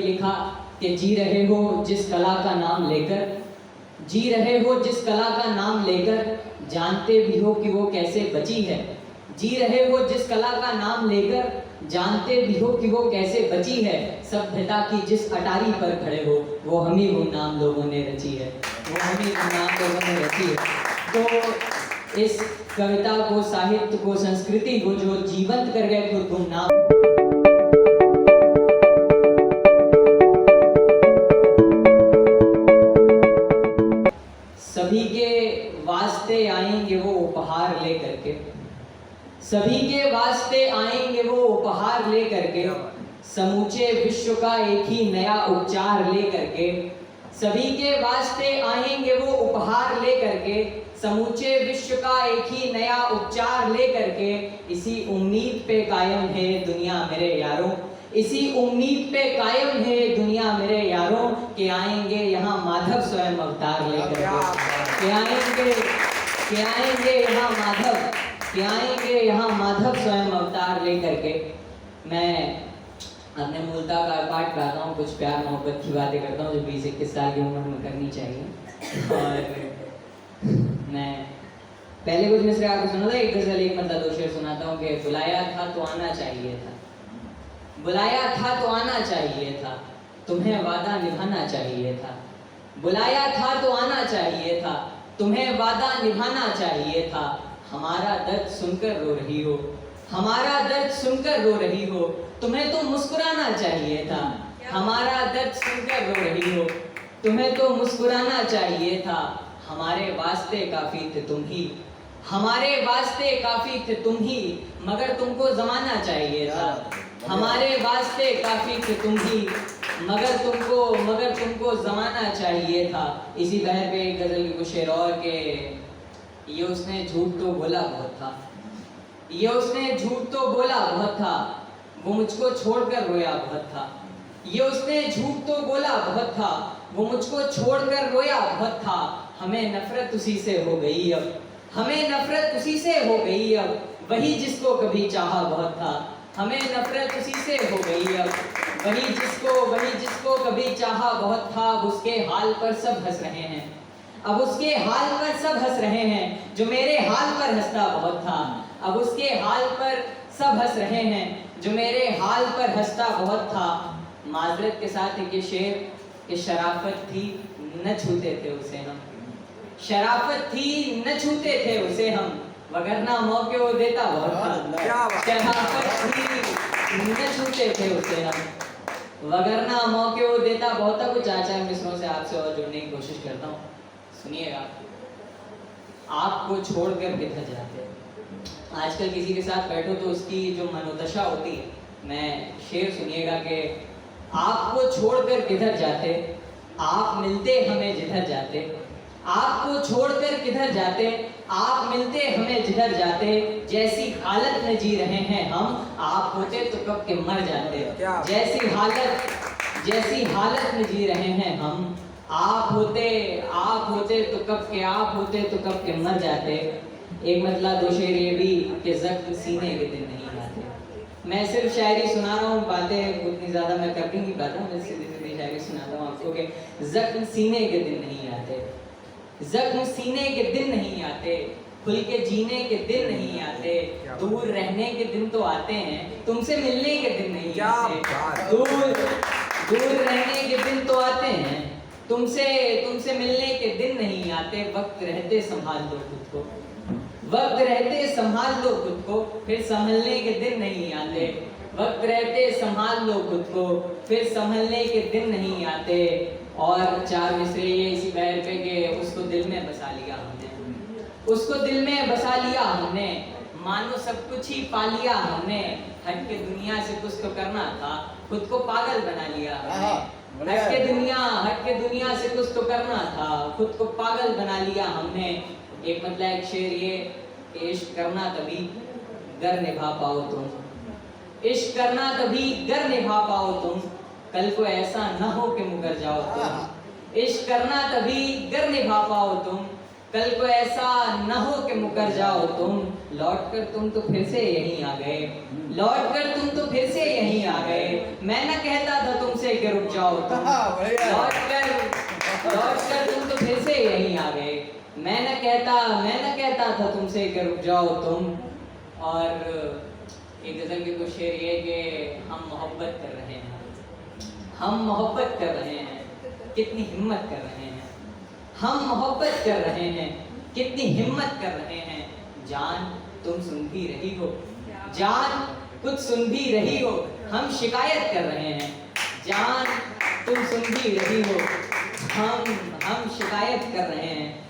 लिखा कि जी रहे हो जिस कला का नाम लेकर, जी रहे हो जिस कला का नाम लेकर, जानते भी हो कि वो कैसे बची है। जी रहे हो जिस कला का नाम लेकर, जानते भी हो कि वो कैसे बची है। सभ्यता की जिस अटारी पर खड़े हो, वो हम ही गुमनाम लोगों ने रची है, वो हम ही गुमनाम लोगों ने रची है। तो इस कविता को, साहित्य को, संस्कृति को जो जीवंत कर गए खुद गुमनाम, सभी के वास्ते आएंगे वो उपहार ले करके, सभी के वास्ते आएंगे वो उपहार ले करके, समूचे विश्व का एक ही नया उपचार ले करके। सभी के वास्ते आएंगे वो उपहार ले करके, समूचे विश्व का एक ही नया उपचार ले करके। इसी उम्मीद पे कायम है दुनिया मेरे यारों, इसी उम्मीद पे कायम है दुनिया मेरे यारों, कि आएंगे यहाँ माधव स्वयं अवतार लेकर के आएंगे यहाँ माधव, कि आएंगे यहाँ माधव स्वयं अवतार लेकर के। मैं अपने मूलता का पाठ गाता हूँ, कुछ प्यार मोहब्बत की बातें करता हूँ जो 20-21 साल की उम्र में करनी चाहिए। और मैं पहले कुछ मिसरे आपको सुना था, एक गजल एक मतलब 2 शेर सुनाता हूँ कि बुलाया था तो आना चाहिए था, बुलाया था तो आना चाहिए था, तुम्हें वादा निभाना चाहिए था। बुलाया था तो आना चाहिए था, तुम्हें वादा निभाना चाहिए था। हमारा दर्द सुनकर रो रही हो, हमारा दर्द सुनकर रो रही हो, तुम्हें तो मुस्कुराना चाहिए था। हमारा दर्द सुनकर रो रही हो, तुम्हें तो मुस्कुराना चाहिए था। हमारे वास्ते काफी थे तुम ही, हमारे वास्ते काफी थे तुम ही, मगर तुमको जमाना चाहिए था। हमारे वास्ते काफी थे तुम ही, मगर तुमको जमाना चाहिए था। इसी बहर पे एक गजल की कुछ शेर और के, ये उसने झूठ तो बोला बहुत था, ये उसने झूठ तो बोला बहुत था, वो मुझको छोड़कर रोया बहुत था। ये उसने झूठ तो बोला बहुत था, वो मुझको छोड़कर रोया बहुत था। हमें नफरत उसी से हो गई अब, हमें नफरत उसी से हो गई अब, वही जिसको कभी चाहा बहुत था। हमें नफरत उसी से हो गई अब, वही जिसको कभी चाहा बहुत था। अब उसके हाल पर सब हंस रहे हैं, अब उसके हाल पर सब हंस रहे हैं, जो मेरे हाल पर हंसता बहुत था। अब उसके हाल पर सब हंस रहे हैं, जो मेरे हाल पर हंसता बहुत था। माजरत के साथ एक शेर कि शराफत थी न छूते थे उसे हम, शराफत थी न छूते थे उसे हम, वगरना मौके वो देता बहुत था। शराफत थी न छूते थे उसे हम, वगरना मौके वो देता बहुत था। कुछ आचार मिसरों से आपसे और जुड़ने की कोशिश करता हूँ, सुनिएगा। आपको छोड़कर किधर जाते, आजकल किसी के साथ बैठो तो उसकी जो मनोदशा होती है, मैं शेर सुनिएगा कि आपको छोड़कर किधर जाते, आप मिलते हमें जिधर जाते। आपको छोड़कर किधर जाते, आप मिलते हमें जिधर जाते। जैसी हालत में जी रहे हैं हम, आप होते तो कब के मर जाते। जैसी हालत में जी रहे हैं हम, आप होते तो कब के, आप होते तो कब के मर जाते। एक मतलब 2 शेर ये भी कि ज़ख्म सीने के दिन नहीं आते। मैं सिर्फ शायरी सुना रहा हूँ, बातें उतनी ज़्यादा मैं कर भी नहीं पाता हूँ, मैं सीधी शायरी सुनाता हूँ आपको कि ज़ख्म सीने के दिन नहीं आते, ज़ख्म सीने के दिन नहीं आते, खुल के जीने के दिन नहीं आते। दूर रहने के दिन तो आते हैं, तुमसे मिलने के दिन नहीं आते। दूर रहने के दिन तो आते हैं, तुमसे मिलने के दिन नहीं आते। वक्त रहते संभाल लो खुद को, वक्त रहते संभाल लो खुद को, फिर संभलने के दिन नहीं आते। वक्त रहते संभाल लो खुद को, फिर संभलने के दिन नहीं आते। और 4 मिसरे ये इसी बहर पे के उसको दिल में बसा लिया हमने, उसको दिल में बसा लिया हमने, मानो सब कुछ ही पा लिया हमने। हट के दुनिया से कुछ तो करना था, खुद को पागल बना लिया हमने। हट के दुनिया से कुछ तो करना था, खुद को पागल बना लिया हमने। एक मतलब एक शेर ये, इश्क करना तभी गर निभा पाओ तुम, इश्क करना तभी गर निभा पाओ तुम, कल को ऐसा न हो कि मुकर जाओ तुम। इश्क करना तभी गर निभा पाओ तुम, कल को ऐसा न हो कि मुकर जाओ तुम, लौट कर तुम तो फिर से यहीं आ गए, लौट कर तुम तो फिर से यहीं आ गए। मैं न कहता था तुमसे कि रुक जाओ तुम, लौट कर तुम तो फिर से यहीं आ गए। मैं न कहता था तुमसे कि रुक जाओ तुम। और एक गजल के कुछ शेर ये कि हम मोहब्बत कर रहे हैं, हम मोहब्बत कर रहे हैं, कितनी हिम्मत कर रहे हैं, हम मोहब्बत कर रहे हैं, कितनी हिम्मत कर रहे हैं। जान तुम सुन भी रही हो, जान कुछ सुन भी रही हो, हम शिकायत कर रहे हैं। जान तुम सुन भी रही हो, हम शिकायत कर रहे हैं।